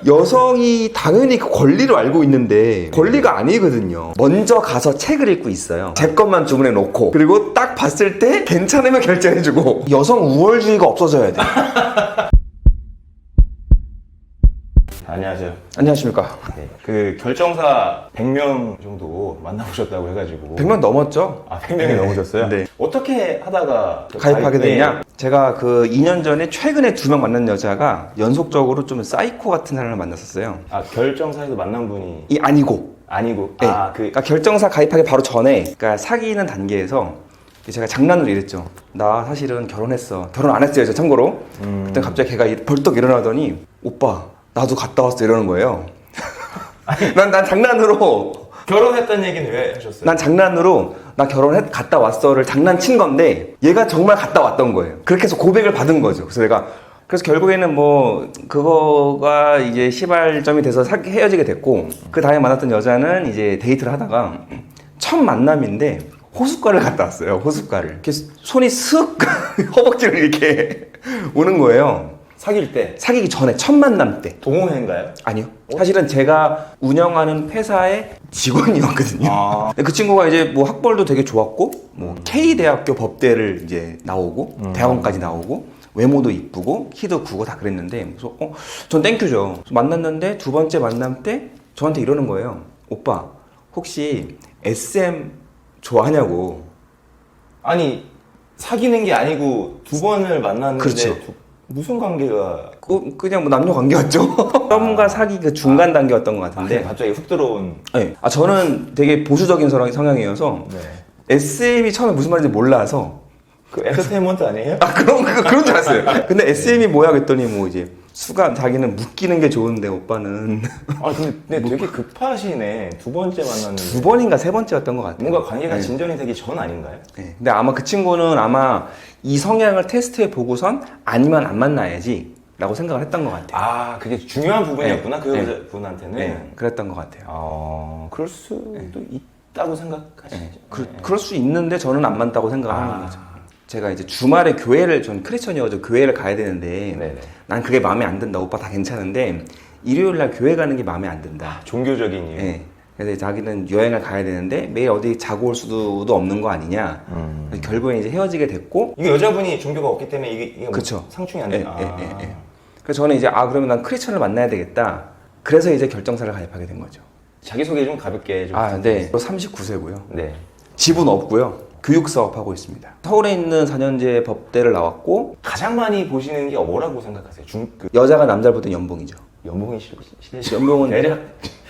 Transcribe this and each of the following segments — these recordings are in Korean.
여성이 당연히 그 권리를 알고 있는데 권리가 아니거든요. 먼저 가서 책을 읽고 있어요. 제 것만 주문해 놓고, 그리고 딱 봤을 때 괜찮으면 결제해주고. 여성 우월주의가 없어져야 돼. 안녕하세요. 안녕하십니까. 네, 그 결정사 100명 정도 만나보셨다고 해가지고 100명 넘었죠? 아, 100명이 넘으셨어요? 네. 어떻게 하다가 가입하게 네. 됐냐? 제가 그 2년 전에 최근에 2명 만난 여자가 연속적으로 좀 사이코 같은 사람을 만났었어요. 아, 결정사에서 만난 분이 아니고. 아니고 네. 아, 그러니까 결정사 가입하기 바로 전에, 그러니까 사귀는 단계에서 제가 장난으로 이랬죠. 나 사실은 결혼했어. 결혼 안 했어요, 저 참고로. 그때 갑자기 걔가 벌떡 일어나더니 오빠 나도 갔다 왔어 이러는 거예요. 난 장난으로 결혼했다는 얘기는 왜 하셨어요? 난 장난으로 나 갔다 왔어를 장난친 건데 얘가 정말 갔다 왔던 거예요. 그렇게 해서 고백을 받은 거죠. 그래서 결국에는 뭐 그거가 이제 시발점이 돼서 헤어지게 됐고, 그 다음에 만났던 여자는 이제 데이트를 하다가 첫 만남인데 호숫가를 갔다 왔어요. 호숫가를. 이렇게 손이 슥 허벅지를 이렇게 오는 거예요. 사귈 때? 사귀기 전에 첫 만남 때. 동호회인가요? 아니요. 사실은 제가 운영하는 회사의 직원이었거든요. 근데 그 친구가 이제 뭐 학벌도 되게 좋았고, 뭐 K대학교 법대를 이제 나오고, 대학원까지 나오고, 외모도 이쁘고, 키도 크고 다 그랬는데, 그래서 전 땡큐죠. 그래서 만났는데 두 번째 만남 때 저한테 이러는 거예요. 오빠, 혹시 SM 좋아하냐고. 아니, 사귀는 게 아니고 두 번을 만났는데 그렇죠. 무슨 관계가 그냥 뭐 남녀 관계였죠. 처음과 사귀 그 중간 단계였던 것 같은데. 갑자기 훅 들어온. 네. 저는 되게 보수적인 성향이어서 네. SM이 처음에 무슨 말인지 몰라서 그 엔터테인먼트 아니에요? 그런 줄 알았어요. 근데 SM이 뭐야 그랬더니 뭐 이제 자기는 묶이는 게 좋은데 오빠는 아, 근데 되게 급하시네. 두 번째 만났는데. 두 번인가 세 번째였던 것 같아요. 뭔가 관계가 네. 진전이 되기 전 아닌가요? 네. 근데 아마 그 친구는 아마 이 성향을 테스트해 보고선 아니면 안 만나야지 라고 생각을 했던 것 같아요. 아, 그게 중요한 부분이었구나. 네. 그 네. 여자분한테는. 네. 그랬던 것 같아요. 그럴 수도 있다고 생각하시죠. 네. 그럴 수 있는데 저는 안 맞다고 생각하는 거죠. 제가 이제 주말에 전 크리스천이어서 교회를 가야 되는데, 네네. 난 그게 마음에 안 든다. 오빠 다 괜찮은데 일요일 날 교회 가는 게 마음에 안 든다. 종교적인 이유. 네. 그래서 자기는 여행을 가야 되는데 매일 어디 자고 올 수도 없는 거 아니냐. 결국에 이제 헤어지게 됐고. 이게 여자분이 종교가 없기 때문에 이게 뭐 그쵸. 상충이 안 예, 돼. 예. 그래서 저는 이제 그러면 난 크리스천을 만나야 되겠다. 그래서 이제 결정사를 가입하게 된 거죠. 자기소개 좀 가볍게 좀. 네. 39세고요. 네. 집은 없고요. 교육사업 하고 있습니다. 서울에 있는 4년제 법대를 나왔고, 가장 많이 보시는 게 뭐라고 생각하세요? 여자가 남자보다 연봉이죠. 연봉이 실례죠. 연봉은 대략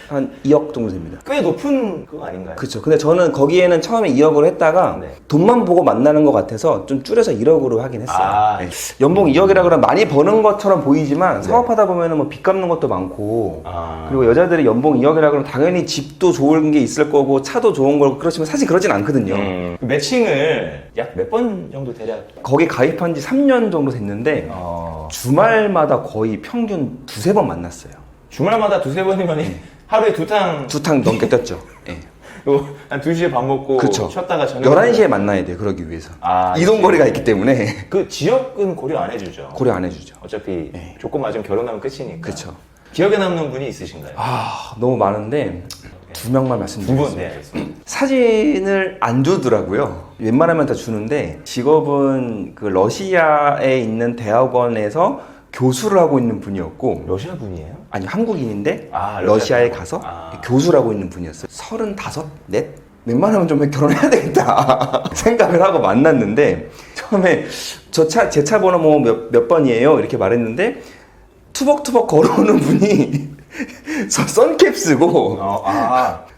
한 2억 정도 됩니다. 꽤 높은 그거 아닌가요? 그렇죠. 근데 저는 거기에는 처음에 2억으로 했다가 네. 돈만 보고 만나는 것 같아서 좀 줄여서 1억으로 하긴 했어요. 네. 연봉 2억이라 그러면 많이 버는 것처럼 보이지만 사업하다 보면은 뭐 빚 갚는 것도 많고, 그리고 여자들이 연봉 2억이라 그러면 당연히 집도 좋은 게 있을 거고 차도 좋은 거고, 그렇지만 사실 그러진 않거든요. 매칭을 약 몇 번 정도 대략? 거기 가입한 지 3년 정도 됐는데 주말마다 거의 평균 2-3번 만났어요. 주말마다 2-3번이면 하루에 두 탕 넘게 떴죠. 네. 한 2시에 밥 먹고 그쵸. 쉬었다가 저녁에 11시에 만나야 돼요. 그러기 위해서. 이동 그치. 거리가 있기 때문에 그 지역은 고려 안 해주죠? 고려 안 해주죠. 어차피 조건 맞으면 결혼하면 끝이니까. 그렇죠. 기억에 남는 분이 있으신가요? 너무 많은데 2명만 말씀드리겠습니다. 2번, 네, 알겠습니다. 사진을 안 주더라고요. 웬만하면 다 주는데, 직업은 그 러시아에 있는 대학원에서 교수를 하고 있는 분이었고, 러시아 분이에요? 아니 한국인인데 러시아 러시아에 대학원. 가서 교수를 하고 있는 분이었어요. 35, 4? 웬만하면 좀 결혼해야 되겠다 생각을 하고 만났는데, 처음에 제 차 번호 뭐 몇 번이에요? 이렇게 말했는데 투벅투벅 걸어오는 분이 선캡 쓰고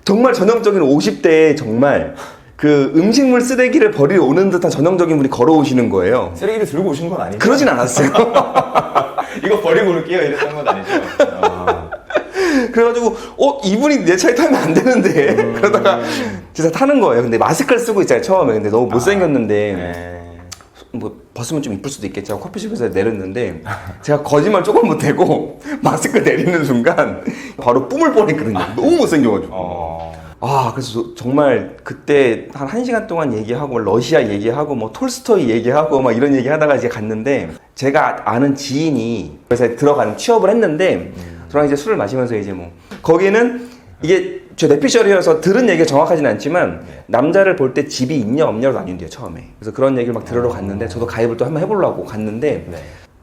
정말 전형적인 50대에 정말 그 음식물 쓰레기를 버리러 오는 듯한 전형적인 분이 걸어오시는 거예요. 쓰레기를 들고 오신 건 아니죠? 그러진 않았어요. 이거 버리고 올게요 이랬던 건 아니죠? 그래가지고 이분이 내 차에 타면 안 되는데 그러다가 진짜 타는 거예요. 근데 마스크를 쓰고 있잖아요 처음에. 근데 너무 못생겼는데 뭐 벗으면 좀 이쁠 수도 있겠죠. 커피숍에서 내렸는데 제가 거짓말 조금 못하고 마스크 내리는 순간 바로 뿜을 뻔했거든요. 너무 못생겨가지고. 그래서 정말 그때 한 1시간 동안 얘기하고 러시아 얘기하고 뭐 톨스토이 얘기하고 막 이런 얘기 하다가 이제 갔는데, 제가 아는 지인이 회사에 들어가는 취업을 했는데 저랑 이제 술을 마시면서 이제 뭐 거기는 이게 저 내피셜이어서 들은 얘기가 정확하진 않지만 남자를 볼 때 집이 있냐 없냐로 나뉜대요 처음에. 그래서 그런 얘기를 막 들으러 갔는데 저도 가입을 또 한번 해보려고 갔는데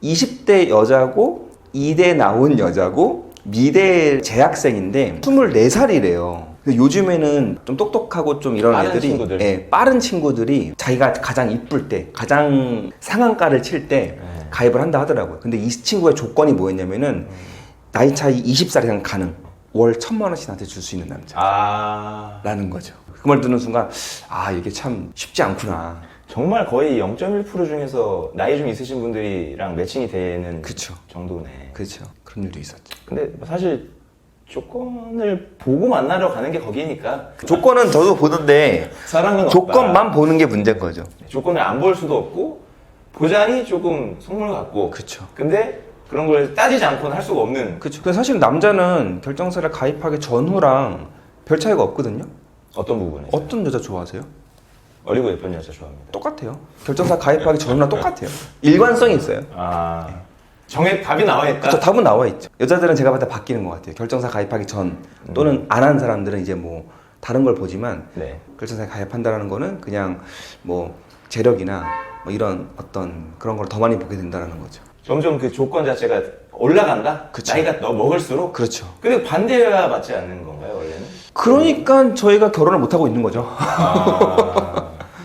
20대 여자고 이대 나온 여자고 미대 재학생인데 24살이래요. 요즘에는 좀 똑똑하고 좀 이런 빠른 애들이 친구들. 예, 빠른 친구들이 자기가 가장 이쁠 때 가장 상한가를 칠 때 가입을 한다 하더라고요. 근데 이 친구의 조건이 뭐였냐면은 나이 차이 20살 이상 가능, 월 1,000만 원씩 나한테 줄 수 있는 남자라는 거죠. 그 말 듣는 순간 아 이게 참 쉽지 않구나. 정말 거의 0.1% 중에서 나이 좀 있으신 분들이랑 매칭이 되는 그쵸. 정도네. 그렇죠. 그런 일도 있었죠. 근데 뭐 사실 조건을 보고 만나러 가는 게 거기니까 조건은 저도 보는데 사랑은 없다. 조건만 보는 게 문제인 거죠. 조건을 안 볼 수도 없고 보자니 조금 속물 같고. 그쵸. 근데 그런 걸 따지지 않고는 할 수가 없는. 그렇죠. 근데 사실 남자는 결정사를 가입하기 전후랑 별 차이가 없거든요. 어떤 부분에? 어떤 여자 좋아하세요? 어리고 예쁜 여자 좋아합니다. 똑같아요. 결정사 가입하기 전후랑 똑같아요. 일관성이 있어요. 답이 나와 있다. 그쵸, 답은 나와 있죠. 여자들은 제가 봤을 때 바뀌는 것 같아요. 결정사 가입하기 전 또는 안 한 사람들은 이제 뭐 다른 걸 보지만 네. 결정사에 가입한다는 거는 그냥 뭐 재력이나 뭐 이런 어떤 그런 걸 더 많이 보게 된다는 거죠. 점점 그 조건 자체가 올라간다? 그쵸. 나이가 더 먹을수록? 그렇죠. 근데 반대가 맞지 않는 건가요, 원래는? 그러니까 저희가 결혼을 못 하고 있는 거죠.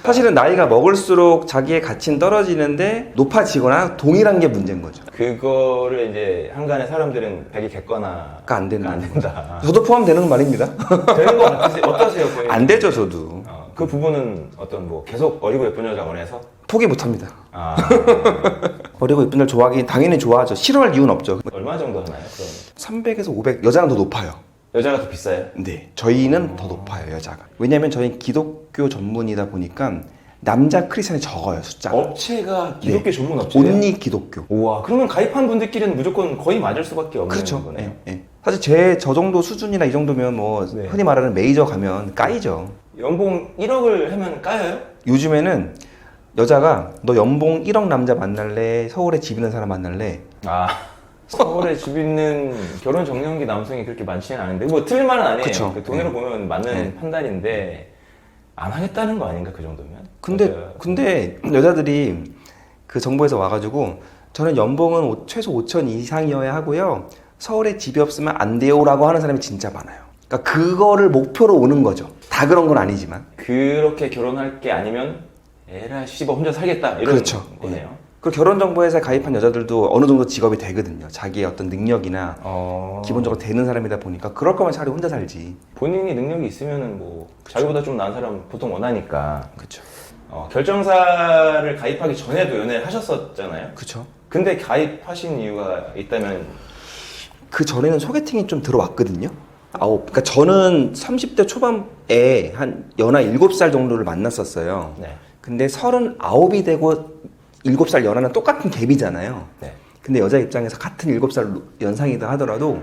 사실은 나이가 먹을수록 자기의 가치는 떨어지는데 높아지거나 동일한 게 문제인 거죠. 그거를 이제 한간에 사람들은 백이 겠거나 그러니까 안 된다. 안 된다. 저도 포함되는 말입니다. 되는 거 같으세요? 어떠세요? 본인은? 안 되죠, 저도. 그 부분은 어떤 뭐 계속 어리고 예쁜 여자 원해서? 포기 못 합니다. 어리고 예쁜 걸 좋아하긴 당연히 좋아하죠. 싫어할 이유는 없죠. 얼마 정도 하나요? 그럼 300에서 500, 여자는 더 높아요. 여자가 더 비싸요? 네, 저희는 더 높아요, 여자가. 왜냐면 저희 기독교 전문이다 보니까 남자 크리스천이 적어요, 숫자가. 업체가 기독교 네. 전문 업체예요? 온리 기독교. 우와, 그러면 가입한 분들끼리는 무조건 거의 맞을 수밖에 없는 그렇죠. 거네요. 예, 예. 사실 저 정도 수준이나 이 정도면 뭐 네. 흔히 말하는 메이저 가면 까이죠. 연봉 1억을 하면 까여요? 요즘에는 여자가 너 연봉 1억 남자 만날래? 서울에 집 있는 사람 만날래? 서울에 집 있는 결혼 정년기 남성이 그렇게 많지는 않은데 뭐 틀린 말은 아니에요. 그쵸. 그 돈으로 보면 맞는 네. 판단인데 안 하겠다는 거 아닌가 그 정도면? 근데 여자들이 그 정부에서 와가지고 저는 연봉은 최소 5천 이상이어야 하고요. 서울에 집이 없으면 안 돼요라고 하는 사람이 진짜 많아요. 그러니까 그거를 목표로 오는 거죠. 다 그런 건 아니지만. 그렇게 결혼할 게 아니면 에라 씨발 혼자 살겠다 이런 그렇죠. 거네요. 그리고 결혼정보회사에 가입한 여자들도 어느 정도 직업이 되거든요. 자기의 어떤 능력이나 기본적으로 되는 사람이다 보니까 그럴 거면 차라리 혼자 살지. 본인이 능력이 있으면은 뭐 자기보다 좀 나은 사람 보통 원하니까. 그렇죠. 결정사를 가입하기 전에도 연애를 하셨었잖아요. 그렇죠. 근데 가입하신 이유가 있다면 그 전에는 소개팅이 좀 들어왔거든요. 그러니까 저는 30대 초반에 한 연하 7살 정도를 만났었어요. 네. 근데 39이 되고 7살 연하는 똑같은 갭이잖아요. 네. 근데 여자 입장에서 같은 7살 연상이다 하더라도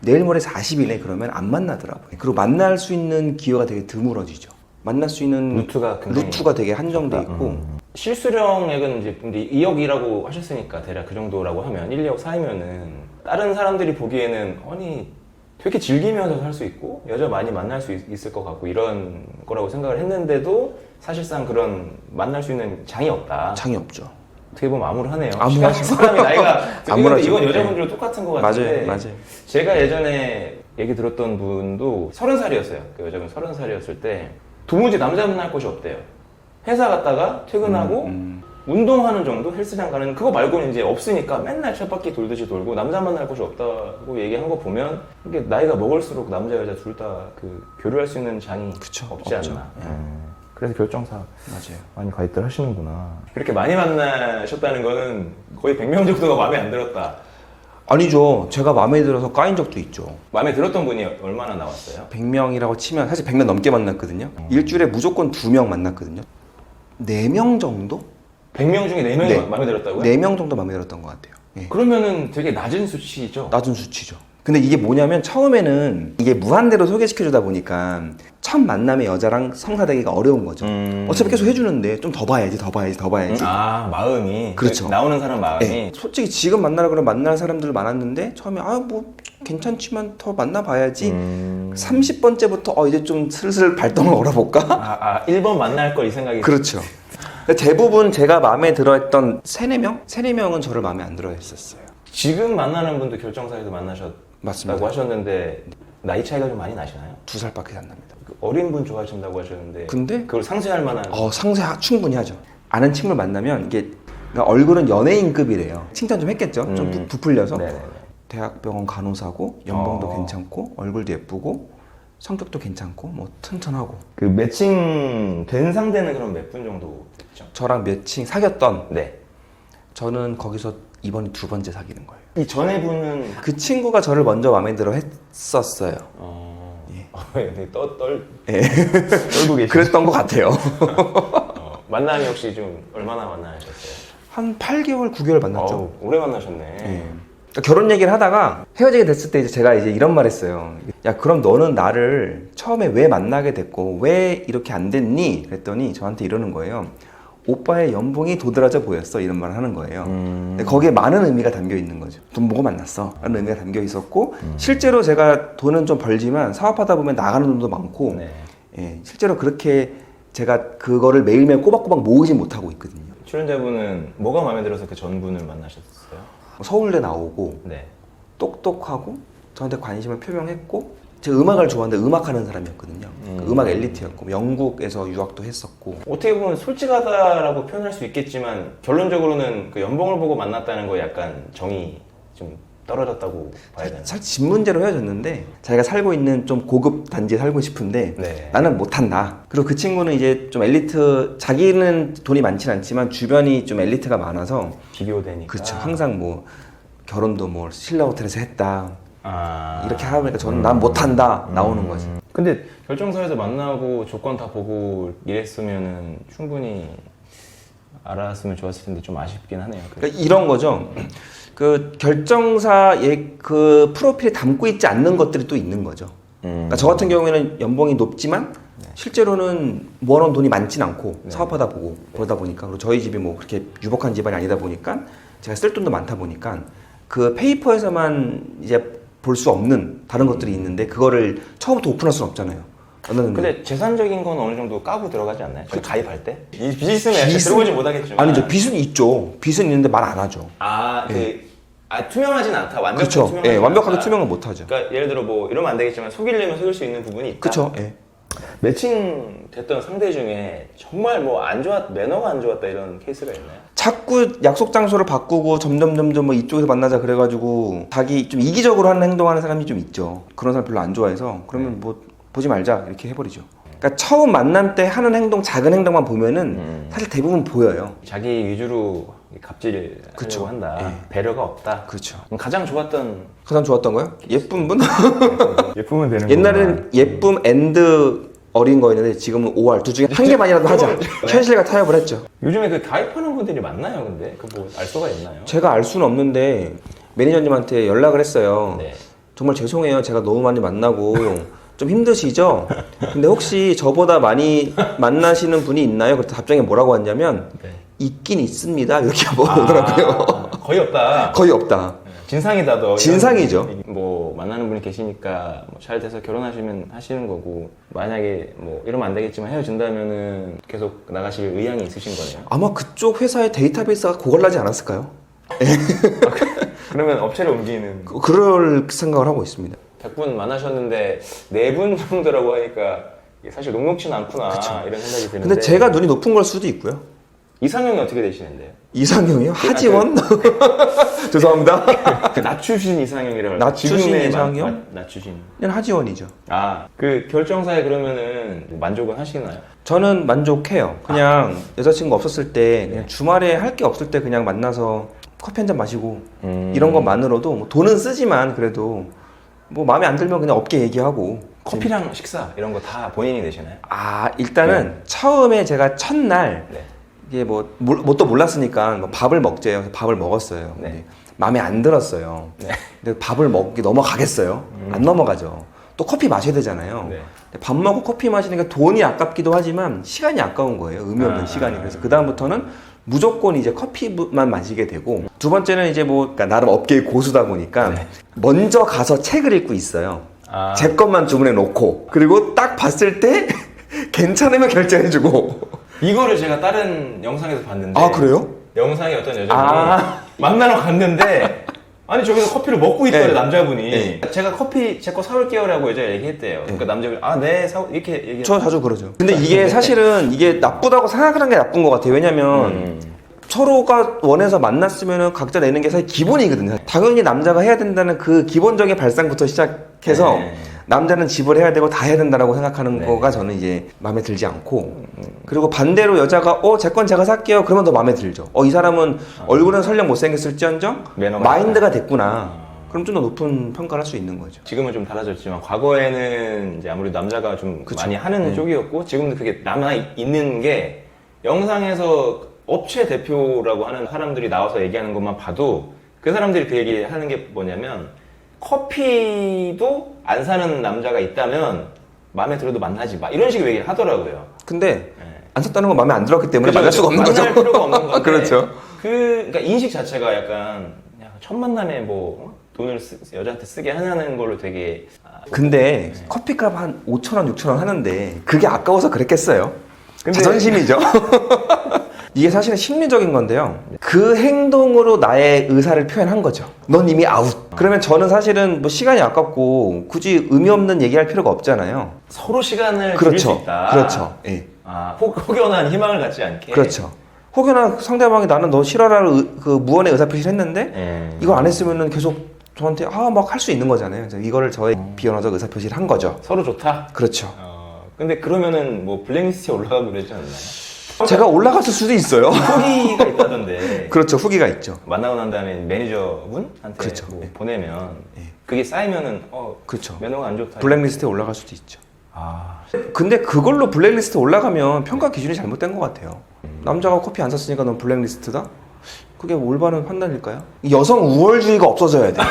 내일 모레 40이네 그러면 안 만나더라고요. 그리고 만날 수 있는 기회가 되게 드물어지죠. 만날 수 있는 루트가 되게 한정돼 있고 실수령액은 이제 2억이라고 하셨으니까 대략 그 정도라고 하면 1, 2억 사이면은 다른 사람들이 보기에는 아니 되게 즐기면서 살 수 있고 여자 많이 만날 수 있을 것 같고 이런 거라고 생각을 했는데도 사실상 그런 만날 수 있는 장이 없다. 장이 없죠. 어떻게 보면 암울하네요. 암울하죠. 사람이 나이가 암울하죠. 이건 여자분들도 똑같은 것 같은데 맞아요. 제가 예전에 얘기 들었던 분도 30살이었어요. 그 여자분 30살이었을 때 도무지 남자 만날 곳이 없대요. 회사 갔다가 퇴근하고 운동하는 정도 헬스장 가는 그거 말고는 이제 없으니까 맨날 쳇바퀴 돌듯이 돌고 남자 만날 곳이 없다고 얘기한 거 보면 이게 나이가 먹을수록 남자 여자 둘 다 그 교류할 수 있는 장이 없지 없죠. 않나. 그래서 결정사 맞아요. 많이 가입들 하시는구나. 그렇게 많이 만나셨다는 거는 거의 100명 정도가 마음에 안 들었다. 아니죠. 제가 마음에 들어서 까인 적도 있죠. 마음에 들었던 분이 얼마나 나왔어요? 100명이라고 치면 사실 100명 넘게 만났거든요. 일주일에 무조건 2명 만났거든요. 4명 정도? 100명 중에 4명이 네. 마음에 들었다고요? 4명 정도 마음에 들었던 것 같아요. 예. 그러면은 되게 낮은 수치죠? 낮은 수치죠. 근데 이게 뭐냐면 처음에는 이게 무한대로 소개시켜주다 보니까 첫 만남의 여자랑 성사되기가 어려운 거죠. 어차피 계속 해주는데 좀 더 봐야지, 더 봐야지, 더 봐야지. 아, 마음이. 그렇죠. 나오는 사람 마음이. 네. 솔직히 지금 만나라 그러면 만날 사람들 많았는데 처음에 뭐 괜찮지만 더 만나봐야지. 30번째부터 이제 좀 슬슬 발동을 걸어볼까? 1번 만날 걸 이 생각이. 그렇죠. 대부분 제가 마음에 들어했던 3-4명? 3-4명은 저를 마음에 안 들어 했었어요. 지금 만나는 분도 결정사에서 만나셨다고 맞습니다. 하셨는데 나이 차이가 좀 많이 나시나요? 2살밖에 안 납니다. 그 어린 분 좋아하신다고 하셨는데 근데 그걸 상쇄할 만한. 상세 충분히 하죠. 아는 친구를 만나면 이게 그러니까 얼굴은 연예인급이래요. 칭찬 좀 했겠죠. 좀 부풀려서. 네네네. 대학병원 간호사고 연봉도 괜찮고 얼굴도 예쁘고 성격도 괜찮고 뭐 튼튼하고. 그 매칭 된 상대는 그럼 몇 분 정도 됐죠? 저랑 매칭 사귀었던. 네. 저는 거기서 이번이 2번째 사귀는 거예요. 이 전에 분은 그 친구가 저를 먼저 마음에 들어 했었어요. 되게 떨고 예. 계시죠? 그랬던 것 같아요. 만남이 혹시 좀 얼마나 만나셨어요? 한 8개월, 9개월 만났죠. 오래 만나셨네. 예. 그러니까 결혼 얘기를 하다가 헤어지게 됐을 때 이제 제가 이제 이런 말 했어요. 야, 그럼 너는 나를 처음에 왜 만나게 됐고 왜 이렇게 안 됐니? 그랬더니 저한테 이러는 거예요. 오빠의 연봉이 도드라져 보였어. 이런 말을 하는 거예요. 근데 거기에 많은 의미가 담겨 있는 거죠. 돈 보고 만났어. 라는 의미가 담겨 있었고 실제로 제가 돈은 좀 벌지만 사업하다 보면 나가는 돈도 많고 네. 예, 실제로 그렇게 제가 그거를 매일매일 꼬박꼬박 모으지 못하고 있거든요. 출연자분은 뭐가 마음에 들어서 그 전분을 만나셨어요? 서울대 나오고 네. 똑똑하고 저한테 관심을 표명했고 제가 음악을 좋아하는데 음악하는 사람이었거든요. 음악 엘리트였고 영국에서 유학도 했었고. 어떻게 보면 솔직하다라고 표현할 수 있겠지만 결론적으로는 그 연봉을 보고 만났다는 거에 약간 정이 좀 떨어졌다고 봐야 되나? 사실 집 문제로 헤어졌는데 자기가 살고 있는 좀 고급 단지에 살고 싶은데 네. 나는 못한다. 그리고 그 친구는 이제 좀 엘리트, 자기는 돈이 많진 않지만 주변이 좀 엘리트가 많아서 비교되니까. 그렇죠. 항상 뭐 결혼도 뭐 신라 호텔에서 했다. 이렇게 하니까 저는 난 못한다 나오는 거지. 근데 결정사에서 만나고 조건 다 보고 이랬으면은 충분히 알았으면 좋았을 텐데 좀 아쉽긴 하네요. 그러니까 이런 거죠. 그 결정사의 그 프로필에 담고 있지 않는 것들이 또 있는 거죠. 그러니까 저 같은 경우에는 연봉이 높지만 실제로는 모아놓은 돈이 많진 않고 사업하다 보고 그러다 보니까 그리고 저희 집이 뭐 그렇게 유복한 집안이 아니다 보니까 제가 쓸 돈도 많다 보니까 그 페이퍼에서만 이제 볼 수 없는 다른 것들이 있는데 그거를 처음부터 오픈할 수는 없잖아요. 근데 재산적인 건 어느 정도 까고 들어가지 않나요? 저희 가입할 때? 이 빚 있으면 약간 들어보지 못하겠지만. 아니죠. 빚은 있죠. 빚은 있는데 말 안 하죠. 투명하진 않다. 완벽하게 그렇죠. 투명하지 예, 완벽하게 않다. 투명은 못 하죠. 그러니까 예를 들어 뭐 이러면 안 되겠지만 속이려면 속일 수 있는 부분이 있다. 그렇죠. 예. 매칭 됐던 상대 중에 정말 뭐 매너가 안 좋았다 이런 케이스가 있나요? 자꾸 약속 장소를 바꾸고 점점 뭐 이쪽에서 만나자 그래가지고 자기 좀 이기적으로 하는 행동하는 사람이 좀 있죠. 그런 사람 별로 안 좋아해서 그러면 뭐 보지 말자 이렇게 해버리죠. 그러니까 처음 만남 때 하는 행동, 작은 행동만 보면은 사실 대부분 보여요. 자기 위주로 갑질을 그쵸. 하려고 한다. 예. 배려가 없다. 그렇죠. 그럼 가장 좋았던 가장 좋았던 거요? 예쁜 분? 예쁘면 되는 옛날에는 예쁨 앤드 어린 거였는데 지금은 5할 둘 중에 한 개만이라도 하자. 현실과 타협을 했죠. 요즘에 그 가입하는 분들이 많나요? 근데 그 뭐 알 수가 있나요? 제가 알 수는 없는데 매니저님한테 연락을 했어요. 네. 정말 죄송해요. 제가 너무 많이 만나고 좀 힘드시죠? 근데 혹시 저보다 많이 만나시는 분이 있나요? 그래서 답장에 뭐라고 왔냐면 네. 있긴 있습니다. 이렇게 오더라고요. 거의 없다. 거의 없다. 진상이다 너. 진상이죠. 뭐 만나는 분이 계시니까 뭐잘 돼서 결혼하시면 하시는 거고 만약에 뭐 이러면 안 되겠지만 헤어진다면은 계속 나가실 의향이 있으신 거네요. 아마 그쪽 회사의 데이터베이스가 고갈나지 않았을까요? 그러면 업체를 옮기는. 그럴 생각을 하고 있습니다. 100분 만나셨는데 4분 정도라고 하니까 이게 사실 녹록치는 않구나 이런 생각이 드는데. 근데 제가 눈이 높은 걸 수도 있고요. 이상형이 어떻게 되시는데요? 이상형이요? 하지원? 죄송합니다. 낮추신 이상형이라고. 낮추신 지금의 이상형? 낮추신. 그냥 하지원이죠. 그 결정사에 그러면은 만족은 하시나요? 저는 만족해요. 그냥 여자친구 없었을 때 그냥 주말에 할 게 없을 때 그냥 만나서 커피 한 잔 마시고 이런 것만으로도 뭐 돈은 쓰지만 그래도 뭐 마음에 안 들면 그냥 업계 얘기하고 커피랑 식사 이런 거 다 본인이 내시나요? 일단은 처음에 제가 첫날 이게 뭣도 몰랐으니까 뭐 밥을 먹재요. 그래서 밥을 먹었어요. 네. 근데 마음에 안 들었어요. 네. 근데 밥을 먹기 넘어가겠어요? 안 넘어가죠. 또 커피 마셔야 되잖아요. 네. 근데 밥 먹고 커피 마시니까 돈이 아깝기도 하지만 시간이 아까운 거예요. 의미 없는 시간이. 그래서 그 다음부터는 무조건 이제 커피만 마시게 되고, 두 번째는 이제 뭐 그러니까 나름 업계의 고수다 보니까 네. 먼저 가서 책을 읽고 있어요. 아. 제 것만 주문해 놓고, 그리고 딱 봤을 때 괜찮으면 결제해주고. 이거를 제가 다른 영상에서 봤는데. 아, 그래요? 영상에 어떤 여자분이 아. 만나러 갔는데 아니 저기서 커피를 먹고 있더래. 네. 남자분이. 네. 제가 커피 제 거 사올게요라고 여자가 얘기했대요. 그러니까 남자분이 네 이렇게 얘기. 저 자주 그러죠. 근데 이게 사실은 이게 나쁘다고 생각하는 게 나쁜 것 같아요. 왜냐면 서로가 원해서 만났으면 각자 내는 게 사실 기본이거든요. 당연히 남자가 해야 된다는 그 기본적인 발상부터 시작해서 네. 남자는 지불해야 되고 다 해야 된다라고 생각하는 네. 거가 저는 이제 마음에 들지 않고, 그리고 반대로 여자가 제 건 제가 살게요. 그러면 더 마음에 들죠. 이 사람은 얼굴은 설령 못생겼을지언정 매너가 마인드가 됐구나. 그럼 좀 더 높은 평가를 할 수 있는 거죠. 지금은 좀 달라졌지만 과거에는 이제 아무래도 남자가 좀 그쵸. 많이 하는 네. 쪽이었고 지금도 그게 남아 있는 게 영상에서 업체 대표라고 하는 사람들이 나와서 얘기하는 것만 봐도 그 사람들이 그 얘기 하는 게 뭐냐면 커피도 안 사는 남자가 있다면 마음에 들어도 만나지 마 이런 식의 얘기를 하더라고요. 근데 네. 안 샀다는 건 마음에 안 들었기 때문에 그죠, 만날 수가 없는 만날 거죠. 필요가 없는 건데 그렇죠. 그러니까 인식 자체가 약간 첫 만남에 돈을 여자한테 쓰게 하는 걸로 되게 근데 커피값 한 5,000원, 6,000원 하는데 그게 아까워서 그랬겠어요? 근데- 자존심이죠. 이게 사실은 심리적인 건데요. 그 행동으로 나의 의사를 표현한 거죠. 넌 이미 아웃. 그러면 저는 사실은 뭐 시간이 아깝고 굳이 의미 없는 얘기할 필요가 없잖아요. 서로 시간을 줄일 수 그렇죠. 있다. 그렇죠. 예. 혹여나 희망을 갖지 않게. 그렇죠. 혹여나 상대방이 나는 너 싫어라는 그 무언의 의사표시를 했는데 예. 이걸 안 했으면은 계속 저한테 막 할 수 있는 거잖아요. 그래서 이거를 저의 비언어적 의사표시를 한 거죠. 서로 좋다. 그렇죠. 근데 그러면은 뭐 블랙리스트에 올라가고 그러지 않나요? 제가 올라갔을 수도 있어요. 후기가 있다던데. 그렇죠. 후기가 있죠. 만나고 난 다음에 매니저분한테 그렇죠. 뭐 예. 보내면 예. 그게 쌓이면은 그렇죠. 매너가 안 좋다. 블랙리스트에 올라갈 수도 있죠. 아. 근데 그걸로 블랙리스트 올라가면 평가 기준이 잘못된 것 같아요. 남자가 커피 안 샀으니까 넌 블랙리스트다? 그게 올바른 판단일까요? 여성 우월주의가 없어져야 돼.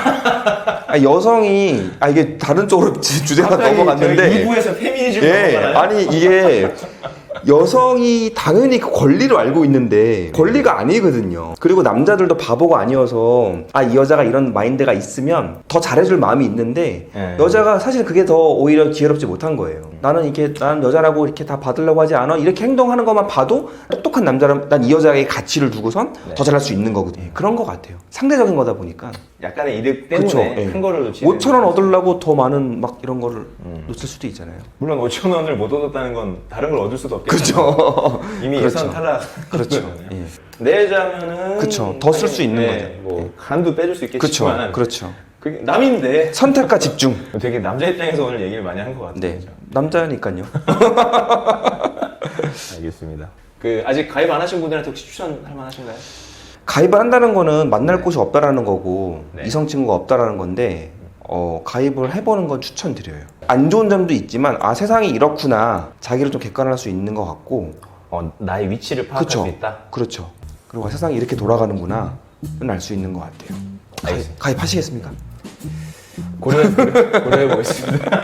여성이 이게 다른 쪽으로 주제가 넘어갔는데 2부에서 페미니즘 예, 넘어가나요? 아니 이게 여성이 당연히 그 권리를 알고 있는데 권리가 아니거든요. 그리고 남자들도 바보가 아니어서 이 여자가 이런 마인드가 있으면 더 잘해줄 마음이 있는데 네. 여자가 사실 그게 더 오히려 기회롭지 못한 거예요. 나는 여자라고 이렇게 다 받으려고 하지 않아. 이렇게 행동하는 것만 봐도 똑똑한 남자라면 난 이 여자에게 가치를 두고선 더 잘할 수 있는 거거든요. 그런 것 같아요. 상대적인 거다 보니까. 약간의 이득 때문에 그쵸, 예. 큰 거를 놓치는 5,000원 얻으려고 더 많은 막 이런 거를 놓칠 수도 있잖아요. 물론 5,000원을 못 얻었다는 건 다른 걸 얻을 수도 없겠죠. 그렇죠. 이미 그렇죠. 예산 탈락. 그렇죠. 예. 내 여자면은 그쵸. 더쓸수 있는 거죠. 뭐 한두 빼줄 수 그렇죠. 있겠지만 그렇죠. 그게 남인데 선택과 집중. 되게 남자 입장에서 오늘 얘기를 많이 한 것 같아요. 네. 남자니까요. 알겠습니다. 아직 가입 안 하신 분들한테 혹시 추천할 만하신가요? 가입을 한다는 거는 만날 곳이 없다라는 거고 네. 이성 친구가 없다라는 건데 가입을 해보는 건 추천드려요. 안 좋은 점도 있지만 세상이 이렇구나 자기를 좀 객관할 수 있는 것 같고 나의 위치를 파악할 그쵸. 수 있다. 그렇죠. 그리고 세상이 이렇게 돌아가는구나 알 수 있는 것 같아요. 알겠습니다. 가입하시겠습니까? 고려해 보겠습니다.